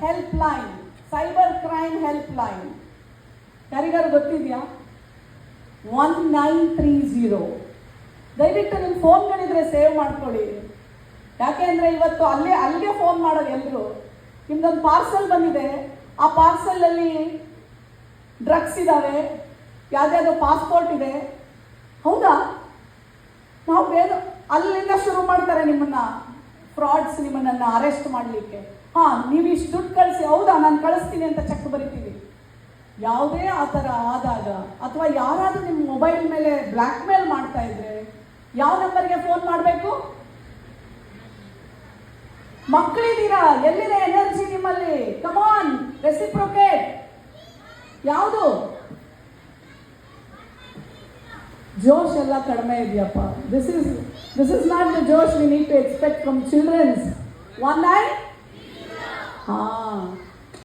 Help line, cyber crime help line ಯಾರಿಗಾರು ಗೊತ್ತಿದೆಯಾ? 1930. ದಯವಿಟ್ಟು ನಿಮ್ಮ ಫೋನ್ಗಳಿದ್ರೆ ಸೇವ್ ಮಾಡ್ಕೊಳ್ಳಿ. ಯಾಕೆ ಅಂದರೆ ಇವತ್ತು ಅಲ್ಲಿಗೆ ಫೋನ್ ಮಾಡೋದು ಎಲ್ಲರೂ. ನಿಮ್ದೊಂದು ಪಾರ್ಸಲ್ ಬಂದಿದೆ, ಆ ಪಾರ್ಸಲಲ್ಲಿ ಡ್ರಗ್ಸ್ ಇದ್ದಾವೆ, ಯಾವುದ್ಯಾವುದೋ ಪಾಸ್ಪೋರ್ಟ್ ಇದೆ, ಹೌದಾ? ನಾವು ಬೇರೆ ಅಲ್ಲಿಂದ ಶುರು ಮಾಡ್ತಾರೆ ನಿಮ್ಮನ್ನು ಫ್ರಾಡ್ಸ್, ನಿಮ್ಮನ್ನು ಅರೆಸ್ಟ್ ಮಾಡಲಿಕ್ಕೆ. ಹಾಂ, ನೀವು ಇಷ್ಟು ದುಡ್ಡು ಕಳಿಸಿ, ಹೌದಾ ನಾನು ಕಳಿಸ್ತೀನಿ ಅಂತ ಚೆಕ್ ಬರಿತೀವಿ. ಯಾವುದೇ ಆ ಥರ ಆದಾಗ ಅಥವಾ ಯಾರಾದರೂ ನಿಮ್ಮ ಮೊಬೈಲ್ ಮೇಲೆ ಬ್ಲ್ಯಾಕ್ ಮೇಲ್ ಮಾಡ್ತಾ ಇದ್ರೆ ಯಾವ ನಂಬರ್ಗೆ ಫೋನ್ ಮಾಡಬೇಕು? ಮಕ್ಕಳಿದ್ದೀರಾ, ಎಲ್ಲಿದೆ ಎನರ್ಜಿ ನಿಮ್ಮಲ್ಲಿ? Come on, reciprocate. ಯಾವುದು ಜೋಶ್ ಎಲ್ಲ ಕಡಿಮೆ ಇದೆಯಪ್ಪ. This is not the josh we need to expect from childrens. 19? ಹಾಂ,